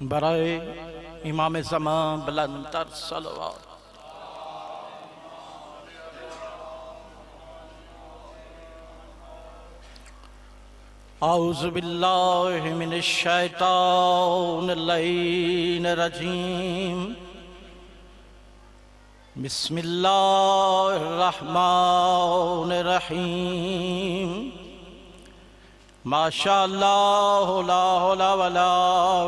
बराए इमाम ज़मान बुलंदतर सलवात। औज़ु बिल्लाहि मिनश शैतानिर रजीम। बिस्मिल्लाहिर रहमानिर रहीम। माशाअल्लाह ला हौला वला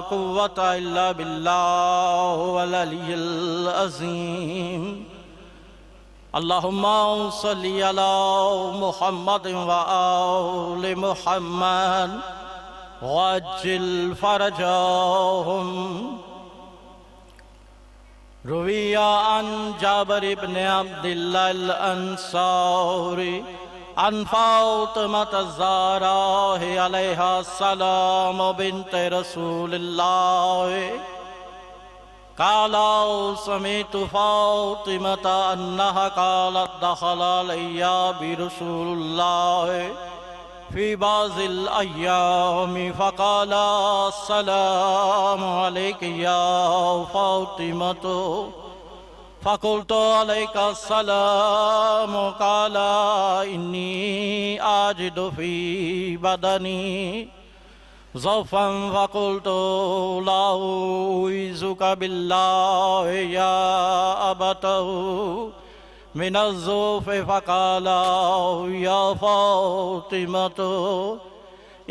कुव्वता इल्ला बिल्लाहिल अलिय्यिल अज़ीम। अल्लाहुम्मा सल्लि अला मुहम्मद व आलि मुहम्मद वअज्जिल फरजहुम। रुविया अन जाबिर इब्न अब्दिल्लाह अल अंसारी अन फातिमा ज़हरा अलैहा सलाम बिन्त रसूलिल्लाह काला समीतु फातिमा अन्नहा कालत दखल अलैया बिरसूलिल्लाह फी बाज़िल अय्यामी फ़क़ाला अस्सलामु अलैका या फातिमतु फ़क़ुल्तु अलैका अस्सलाम क़ाला इन्नी आजिदु फ़ी बदनी ज़ौफ़न फ़क़ुल्तु ला उईज़ुका बिल्लाहि या अबतहु मिनज़्ज़ौफ़ि फ़क़ाला या फ़ातिमतु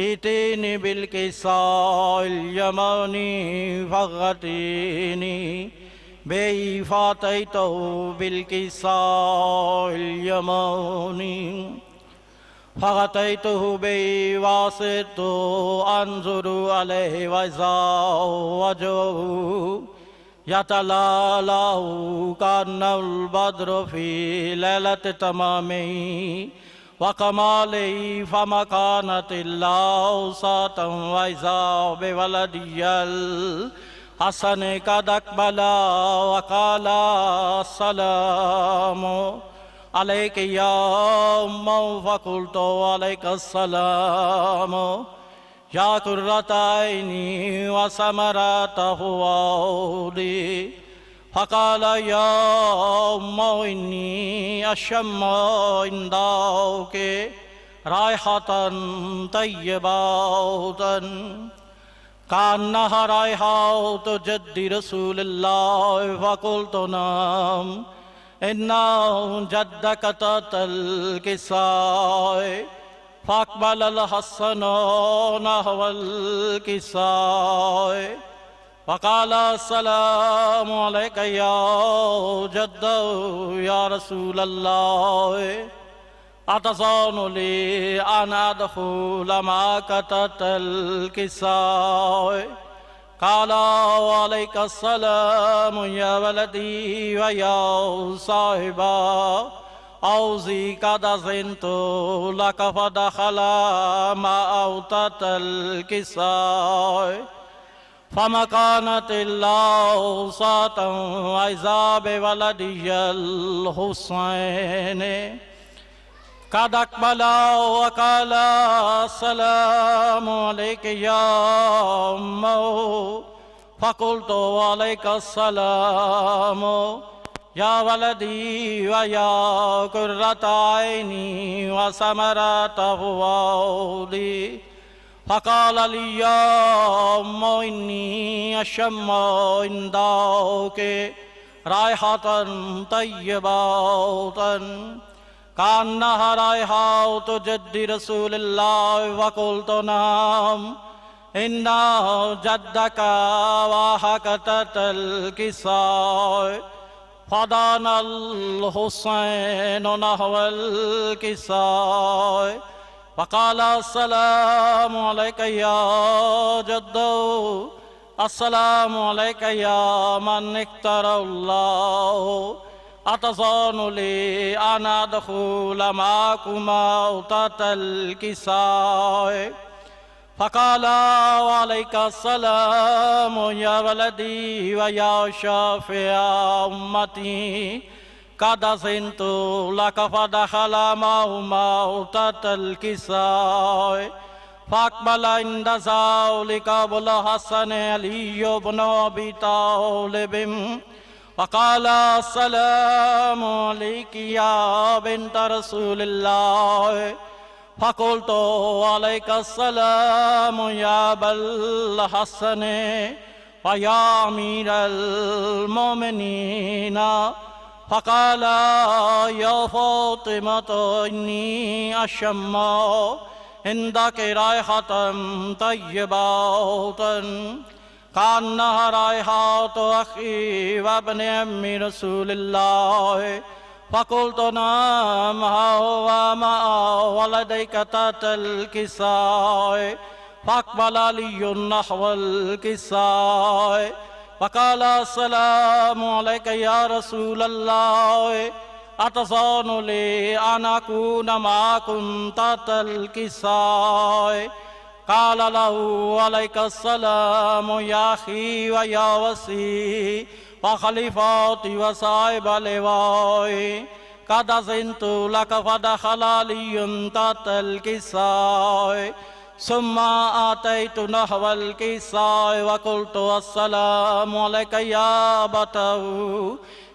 इतीनी बिल्किसाइल यमानी फ़ग़तीनी बेई फ़ातैतहु बिल्किसाइल यमानी फ़ग़तैतुहु बेई वासितु अंज़ुरु अलैहि वज़ा वजहु यतलालाहु कान्नल बद्रु फ़ी लैलति तमामिही व कमालिही फ़मकानतिल्ला औसातन व इज़ा बिवलदियल हसन कद अक़बला व क़ाला अस्सलामु अलैका या उम्मा फ़क़ुल्तु अलैका अस्सलाम या कुर्रता ऐनी व समरत फ़ुआदी फ़क़ाला या उम्मा इन्नी अशम्मु इंदाके राइहतन तय्यबतन कान्नहा राइहतु जद्दी रसूलिल्लाह फ़क़ुल्तु नाम इन्ना जद्दक ततल किसाए फ़अक़बलल हस्सनु नहवल किसाए फ़क़ाला अस्सलामु अलैका या जद्दु या रसूलल्लाह अतज़ानु ली अन अदख़ुल मअक ततल किसाए क़ाला अलैका अस्सलामु या वलदी व या साहिबा औज़ी क़द अज़िनतु लक फ़दख़ला मअहु ततल किसाए फ़मकानतिल्ला औसातन व इज़ा बिवलदियल हुसैन कद अक़बला व क़ाला अस्सलामु अलैका या उम्मा फ़क़ुल्तु अलैका अस्सलाम या वलदी व या कुर्रता ऐनी व समरत फ़ुआदी फ़क़ाला ली या उम्मा इन्नी अशम्मु इंदाके राइहतन तय्यबतन कान्नहा राइहतु जद्दी रसूलिल्लाह फ़क़ुल्तु नाम इन्ना जद्दका वाहक ततल किसाए फ़दानल हुसैन नहवल किसाए फ़क़ाला अस्सलामु अलैका या जद्दु अस्सलामु अलैका या मन इख्तरल्लाह अतज़ानु ली अन अदख़ुल मअकुमा ततल किसाए फ़क़ाला अलैका अस्सलामु या वलदी व या शाफ़िअ उम्मती क़द अज़िनतु लक फ़दख़ला मअहुमा तहतल किसाए فأقبل عند ذلك أبو الحسن علي بن أبي طالب وقال السلام عليك يا بنت رسول الله فقلت عليك السلام يا أبا الحسن ويا أمير المؤمنين فقال يا فاطمة إني أشم عندك رائحة طيبة كأنها رائحة أخي وابن أم رسول الله فقلت نعم هو ما ولديك تحت الكساء فأقبل علي نحو الكساء فقال السلام عليك يا رسول الله أتظن لي أن أكون معكم تحت الكساء قال له عليك السلام يا أخي ويا وسي وخليفتي وصاحب لواء قد أذنت لك فدخل علي تحت الكساء ثم آتيت نحو الكساء وقلت السلام عليك يا أبته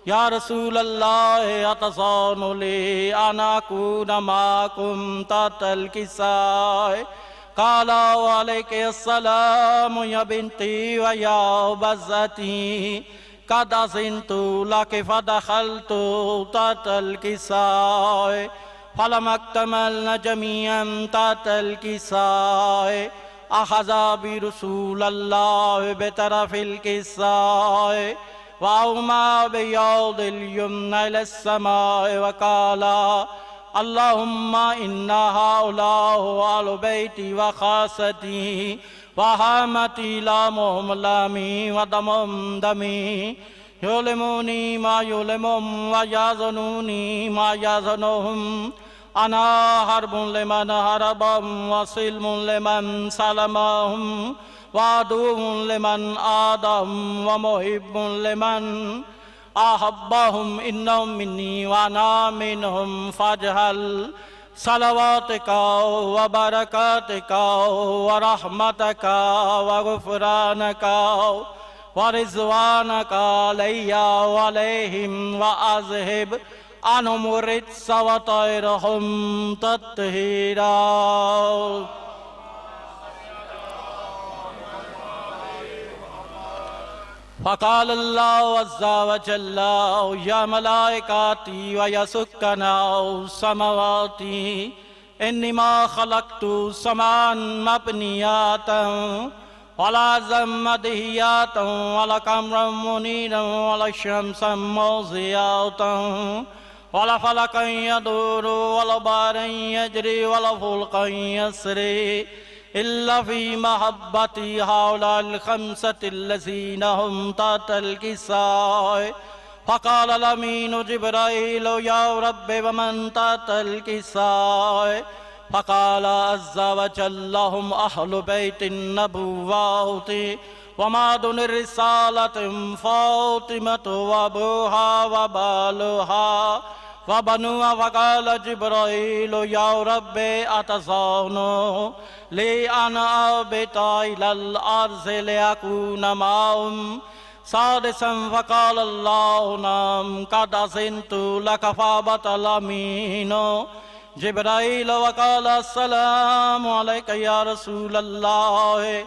يا رسول الله أتظن لي أن أكون معكم تحت الكساء قال وعليك السلام يا بنتي ويا بزتي قد أذنت لك فدخلت تحت الكساء فلما اكتملنا جميعا تحت الكساء أخذ برسول الله بطرف الكساء وأومى بياض اليمنى إلى السماء وقال اللهم إن هؤلاء أهل بيتي وخاصتي وهامتي لامهم لامي ودمهم دمي يؤلموني ما يؤلمهم ويحزنوني ما يحزنهم أنا حرب لمن حربهم وسلم لمن سلمهم وعدو لمن عادهم ومحب لمن أحبهم إنهم مني وأنا منهم فاجعل صلواتك وبركاتك ورحمتك وغفرانك ورضوانك علي وعليهم وأذهب عنهم الرجس وطهرهم تطهيرا. فقال الله عز وجل يا ملائكتي ويا سكنا السماوات إنما خلقت سماء مبنيات ولا زمدهيات ولا قمرا منيرا ولا شمسا موزيات ولا فلكا يدور ولا بارا يجري ولا فلقا يسري إلا في محبتي هؤلاء الخمسة الذين هم تحت الكساء. فقال الأمين جبرائيل يا رب ومن تحت الكساء؟ فقال عز وجل هم أهل بيت النبوة ومعدن الرسالة فاطمة وأبوها وبالها وبنوها. فقال جبرائيل يا رب أتظن لي أن أهبط إلى الأرض لأكون معهم سادسا؟ فقال الله نعم قد أذنت لك. فهبط الأمين جبرائيل وقال السلام عليك يا رسول الله.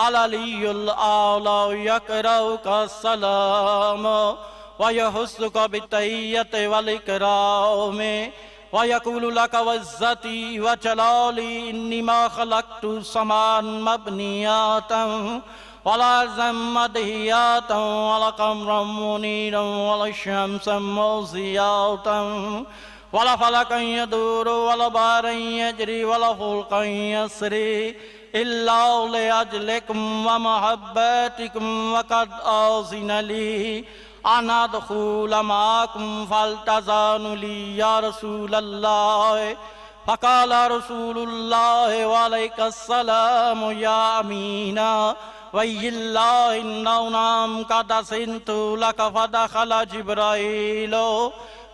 العلي الأعلى يقرأك السلام ويحثك بالتحية والإكرام ويقول لك وعزتي وجلالي إني ما خلقت سماء مبنيات ولا زمدهيات ولا قمرا منيرا ولا شمسا موزيات ولا فلكا يدور ولا بارا يجري ولا فلقا يسري إلا لأجلكم ومحبتكم وقد أذن لي أن أدخل معكم فالتزموا لي يا رسول الله. فقال رسول الله وعليك السلام يا أمينا وي الله إنه نعم قد أذنت لك. فدخل جبرائيل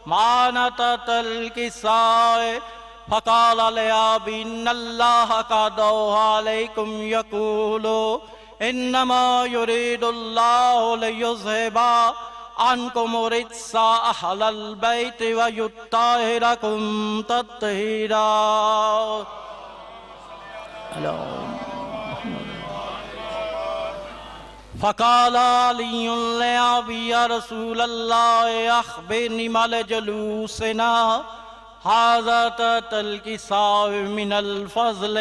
معنا تحت الكساء फ़क़ाल या अबी इन्नल्लाह क़द अलैकुम यक़ूलु इन्नमा युरीदुल्लाहु लियुज़हिबा अन्कुम रिज्सा अहलल बैति व युत्ताहिरकुम तत्हीरा। फ़क़ाल अलिय्युन लिअबी या रसूलल्लाह अख़बिरनी मल जुलूसना हाज़ा तल्किसाउ मिनल फ़ज़्ल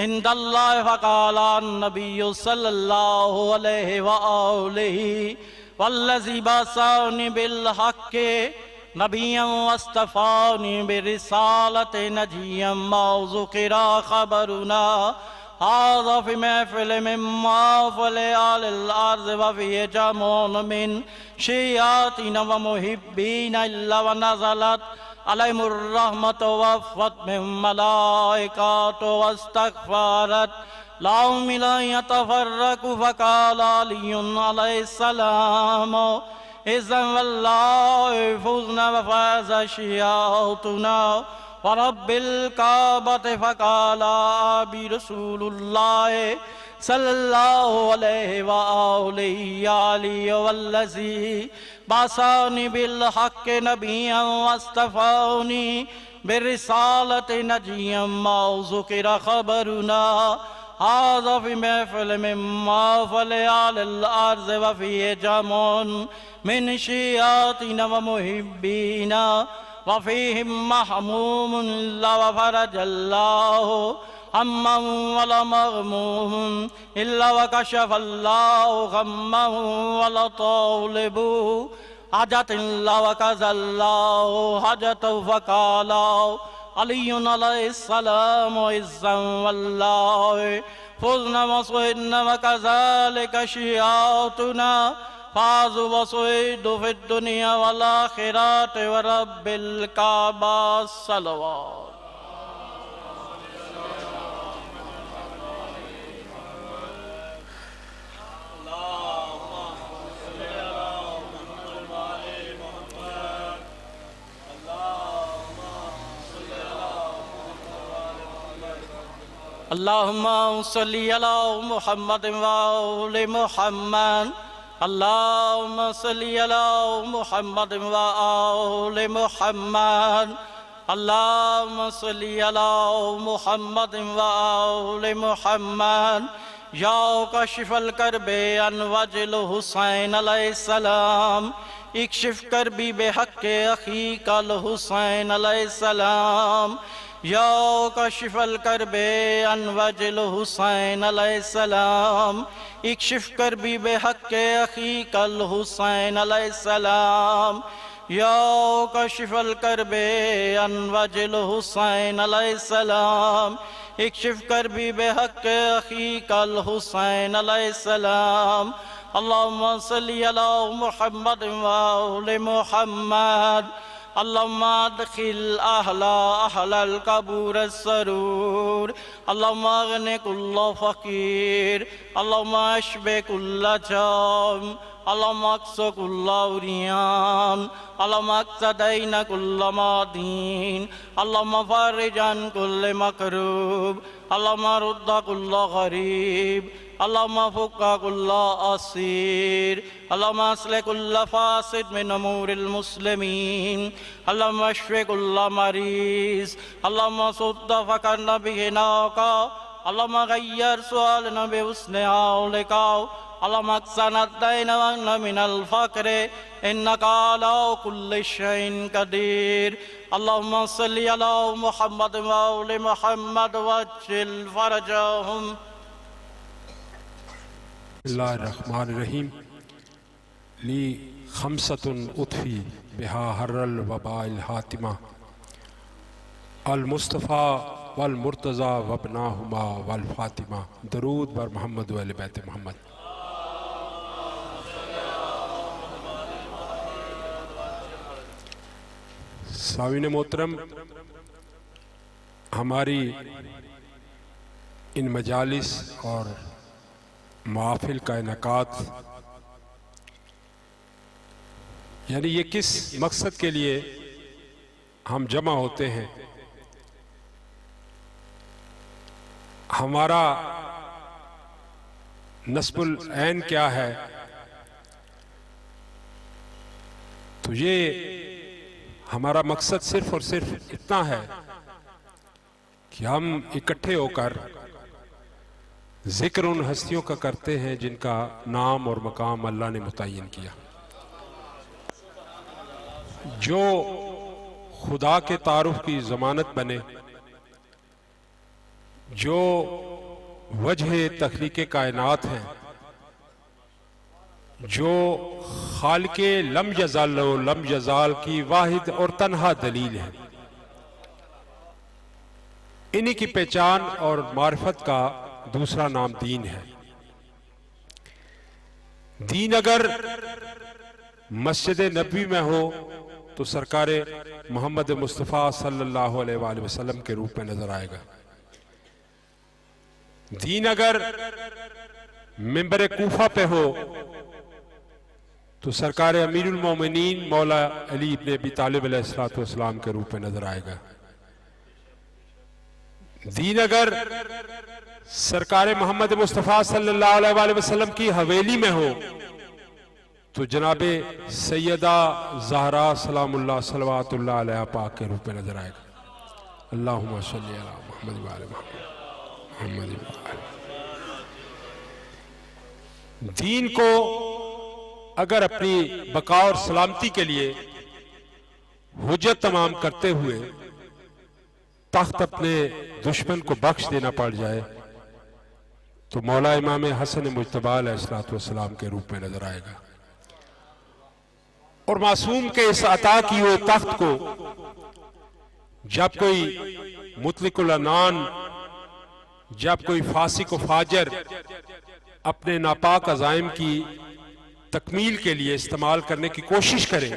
इंदल्लाह। फ़क़ाल अन्नबिय्यु सल्लल्लाहु अलैहि व आलिहि वल्लज़ी बअसनी बिल हक़्क़ि नबिय्यन वस्तफ़ानी बिरिसालति नजिय्यन मा ज़ुकिरा ख़बरुना हाज़ा फ़ी महफ़िल मिन महफ़िल अहलिल अर्ज़ व फ़ीहि जमउन मिन शियातीन व मुहिब्बीन इल्ला व नज़लत अलैहिमुर रहमतु व वफ़त मिन मलाइकतु वस्तग़फ़रत लहुम ला यतफ़र्रक़ू। फ़क़ाल अलियुन अलैहिस्सलाम इज़्ज़न वल्लाहि फ़ुज़ना व फ़ाज़ शियातुना व रब्बिल काबति। फ़क़ाल अबी रसूलुल्लाह सल्लल्लाहु अलैहि व आलिहि वल्लज़ी बअसनी बिल हक़्क़ि नबिय्यन वस्तफ़ानी बिरिसालति नजिय्यन मा ज़ुकिरा ख़बरुना हाज़ा फ़ी महफ़िल मिन महफ़िल अहलिल अर्ज़ व फ़ीहि जमउन मिन शियातीन व मुहिब्बीन व फ़ीहिम महमूमुन इल्ला व फ़रजल्लाहु अम्मन व ला मग़मूमुन इल्ला व कशफ़ल्लाहु ग़म्मन व ला तालिबु हजतिन इल्ला व क़ज़ल्लाहु हजतहु। फ़क़ाल अलियुन अलैहिस्सलाम इज़्ज़न वल्लाहि फ़ुज़ना व सुइदना व कज़ालिका शियातुना फ़ाज़ू व सुइदू फ़िद दुनिया वल आख़िरति व रब्बिल काबा। सलवात। अल्लाहुम्मा सल्लि अला मुहम्मद व आलि मुहम्मद। अल्लाहुम्मा सल्लि अला मुहम्मद व आलि मुहम्मद। अल्लाहुम्मा सल्लि अला मुहम्मद व आलि मुहम्मद। या काशिफल कर्बे अन वजिल हुसैन अलैहिस्सलाम इक्शिफ कर्बी बेहक़्क़ि अख़ीकल हुसैन अलैहिस्सलाम। या काशिफल कर्बे अन वजिल हुसैन अलैहिस्सलाम इक्शिफ कर्बी बेहक़्क़ि अख़ीकल हुसैन अलैहिस्सलाम। या काशिफल कर्बे अन वजिल हुसैन अलैहिस्सलाम इक्शिफ कर्बी बेहक़्क़ि अख़ीकल हुसैन अलैहिस्सलाम। अल्लाहुम्मा सल्लि अला मुहम्मद व आलि मुहम्मद। अल्लाहुम्मा अदखिल अहलल कबूर सरूर। अल्लाहुम्मा अग़नि कुल्ल फ़क़ीर। अल्लाहुम्मा अशबि कुल्ल जाम। अल्लाहुम्मा अक्स कुल्ल उरियान। अल्लाहुम्मा अक्स दैन कुल्ल मादीन। अल्लाहुम्मा फ़र्रिज अन कुल्ल मकरूब। अल्लाहुम्मा रुद्द कुल्ल गरीब। अल्लाहुम्मा फ़ुक्क कुल्ल असीर। अल्लाहुम्मा अस्लिह कुल्ल फ़ासिद मिन उमूरिल मुस्लिमीन। अल्लाहुम्मा अश्फ़ि कुल्ल मरीज़। अल्लाहुम्मा सुद्द फ़क़रना बिग़िनाका। अल्लाहुम्मा गय्यर सुआलना बिहुस्नि औलिका। अल्लाहुम्मा अक्सिना अद-दैन वअग़्ना मिनल फ़क़्रि इन्नका अला कुल्लि शैइन क़दीर। अल्लाहुम्मा सल्लि अला मुहम्मद व आलि मुहम्मद वअज्जिल फ़रजहुम। बिस्मिल्लाहिर्रहमानिर्रहीम। ली खमसतुन उतफ़ी बिहा हर्रल वबाइल हातिमा अल मुस्तफ़ा वल मुर्तज़ा वबनाहुमा वल फ़ातिमा। दरूद बर मोहम्मद व अहले बैत मोहम्मद। सावीन मोहतरम, हमारी इन मजालिस और महफ़िल का इनकाद यानी ये किस मकसद के लिए हम जमा होते हैं हमारा नस्बुल ऐन क्या है, तो ये हमारा मकसद सिर्फ और सिर्फ इतना है कि हम इकट्ठे होकर जिक्र उन हस्तियों का करते हैं जिनका नाम और मकाम अल्लाह ने मुतय्यन किया, जो खुदा के तारुफ की ज़मानत बने, जो वजह तख्लीक़े कायनात हैं, जो खालिक़े लम यज़ाल लम यज़ाल की वाहिद और तन्हा दलील है। इन्हीं की पहचान और मारिफत का दूसरा नाम दीन है। दीन अगर मस्जिद नबी में हो तो सरकारे मोहम्मद मुस्तफ़ा सल्लल्लाहु अलैहि वसल्लम के रूप में नजर आएगा। दीन अगर मिंबर कूफा पे हो तो सरकार अमीरुल मोमिनीन मौला अली इब्न अबी तालिब अलैहिस्सलाम के रूप में नजर आएगा। दीन अगर सरकार मोहम्मद मुस्तफ़ा सल्लल्लाहु अलैहि वसल्लम की हवेली में हो तो जनाबे सैयदा ज़हरा सलामुल्लाह सलवातुल्लाह अलैहा पाक के रूप में नजर आएगा। अल्लाहुम्मा सल्ली अला मुहम्मद व आले मुहम्मद। दीन को अगर अपनी बका और सलामती के लिए हुज्जत तमाम करते हुए तख्त अपने दुश्मन को बख्श देना पड़ जाए तो मौला इमाम हसन मुज्तबा अलैहिस्सलाम के रूप में नजर आएगा। और मासूम के इस अता की हुए तख्त को जब कोई मुतलिकुल अनान, जब कोई फासिक व फाजर अपने नापाक अज़ाइम की तकमील के लिए इस्तेमाल करने की कोशिश करे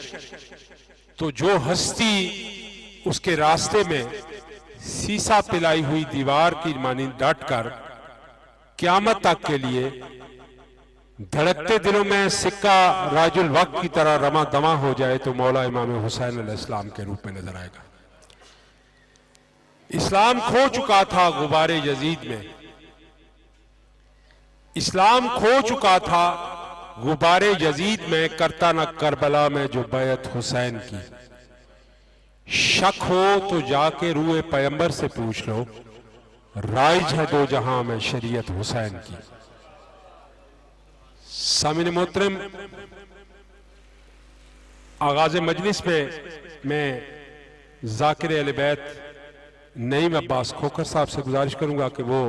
तो जो हस्ती उसके रास्ते में सीसा पिलाई हुई दीवार की मानी डट कर क़यामत तक के लिए धड़कते दिलों में सिक्का राजुल वक्त की तरह रमा दमा हो जाए तो मौला इमाम हुसैन अलैहिस्सलाम के रूप में नजर आएगा। इस्लाम खो चुका था गुबारे यजीद में, इस्लाम खो चुका था गुबारे यजीद में, करता न करबला में जो बैत हुसैन की। शक हो तो जाके रूए पैगंबर से पूछ लो, राइज है दो जहां में शरीयत हुसैन की। सामिन मोहतरम, आगाज मजलिस में मैं जाकिर अहले बैत नईम अब्बास खोखर साहब से गुजारिश करूंगा कि वो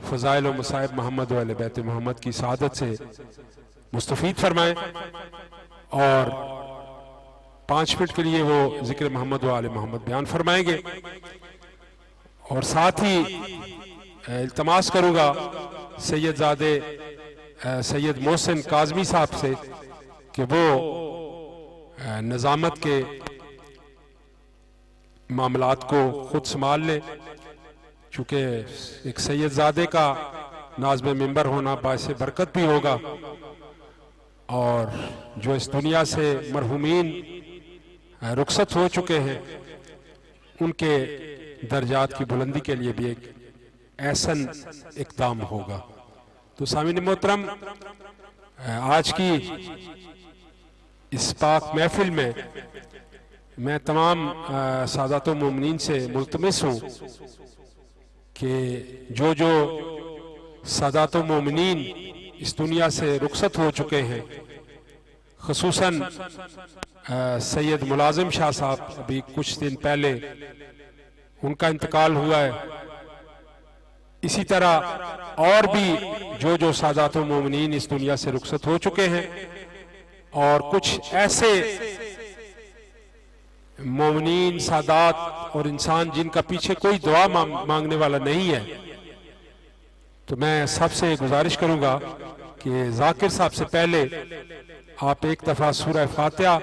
फ़ज़ाइल व मसाइब मोहम्मद व अहले बैत मोहम्मद की सआदत से मुस्तफ़ीद फरमाएं और 5 मिनट के लिए वो जिक्र मोहम्मद व आले मोहम्मद बयान फरमाएंगे। और साथ ही इल्तमास करूंगा सैयदजादे सैयद मोहसिन काज़मी साहब से कि वो निज़ामत के मामलात को खुद संभाल ले, चूँकि एक सैयदजादे का नाज़्म मिंबर होना बाइस बरकत भी होगा और जो इस दुनिया से मरहूमीन रुखसत हो चुके हैं उनके दर्जात की बुलंदी के लिए भी एक ऐसन इक़दाम होगा। तो सामीन मोहतरम, आज की इस पाक महफिल में मैं तमाम सादातो मोमिनीन से मुल्तमिस हूँ कि जो जो सादातो मोमिनीन इस दुनिया से रुखसत हो चुके हैं, खुसूसन सैयद मुलाजिम शाह साहब अभी कुछ दिन पहले उनका इंतकाल हुआ है, इसी तरह और भी जो जो सादातो मोमिनीन इस दुनिया से रुखसत हो चुके हैं और कुछ ऐसे मोमिनीन सादात और इंसान जिनका पीछे कोई दुआ मांगने वाला नहीं है, तो मैं सबसे गुजारिश करूंगा कि जाकिर साहब से पहले आप एक दफा सूरह फातिहा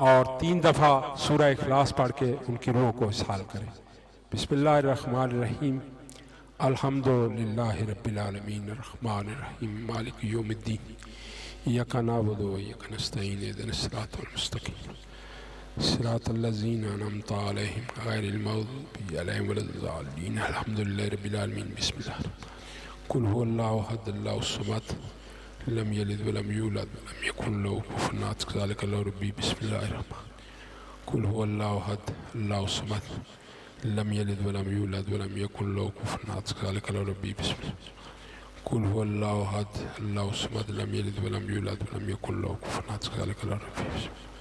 और 3 दफा सूरह इखलास पढ़ के उनकी रूह को इस्हाल करें। बिस्मिल्लाहिर्रहमानिर्रहीम, अल्हम्दुलिल्लाहि रब्बिल आलमीन, अर्रहमानिर रहीम, मालिक यौमिद्दीन, इय्याका नअबुदु व इय्याका नस्तईन, इहदिनस सिरातल मुस्तकीम, सिरातल्लज़ीना अनअमता अलैहिम गैरिल मग़्ज़ूबि अलैहिम वलद्दाल्लीन अल्हम्दुलिल्लाहि रब्बिल आलमीन बिस्मिल्लाह कुल हुवल्लाहु अहद अल्लाहुस समद लम यलिद वलम यूलद वलम यकुन लहू कुफुवन अहद ज़ालिका रब्बी बिस्मिल्लाहिर रहमानिर रहीम कुल हुवल्लाहु अहद अल्लाहुस समद लम यलिद वलम यूलद वलम यकुन लहू कुफुवन अहद ज़ालिका रब्बी बिस्मिल्लाह कुल हुवल्लाहु अहद अल्लाहुस समद लम यलिद वलम यूलद वलम यकुन लहू कुफुवन अहद ज़ालिका रब्बी बिस्मिल्लाह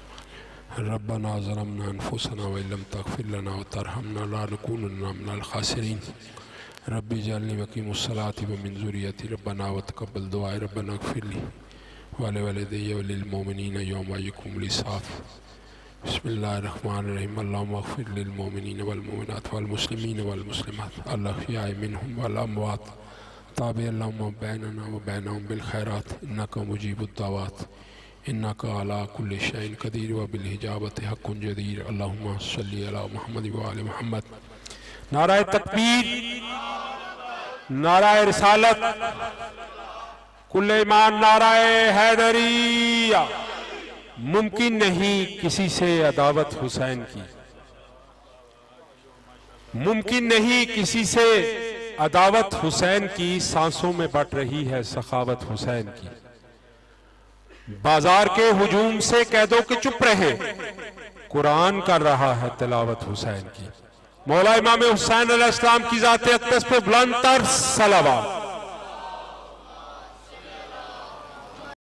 रब्बना ज़लमना अनफुसना व इल्लम तग़फिर लना व तरहमना लनकुनन्ना मिनल ख़ासिरीन रब्बी जअलनी मुक़ीमुस्सलाति व मिन ज़ुर्रिय्यती रब्बना व तक़ब्बल दुआई रब्बना इग़फ़िर ली व लिवालिदैया व लिल मुमिनीना यौमा यक़ूमुल हिसाब बिस्मिल्लाहिर रहमानिर रहीम अल्लाहुम्मा इग़फ़िर लिल मुमिनीना वल मुमिनात वल मुस्लिमीना वल मुस्लिमात अल अहयाइ मिनहुम वल अमवात ताबि अल्लाहुम्मा बैनना व बैनहुम बिल खैरात इन्नका मुजीबुद दावात इन्नका अला कुल्लि शैइन क़दीर व बिल हिजाबति हक़्क़ुन जदीर अल्लाहुम्मा सल्लि अला मुहम्मद व आलि मुहम्मद। नाराए तकबीर, नाराए रिसालत, कुल्ले ईमान, नाराए हैदरिया। मुमकिन नहीं किसी से अदावत हुसैन की, मुमकिन नहीं किसी से अदावत हुसैन की, सांसों में बट रही है सखावत हुसैन की। बाजार के हुजूम से कह दो कि चुप रहे, कुरान कर रहा है तिलावत हुसैन की। मौला इमाम हुसैन अलैहिस्सलाम की ज़ात अक़दस पे बुलंद तर सलावत।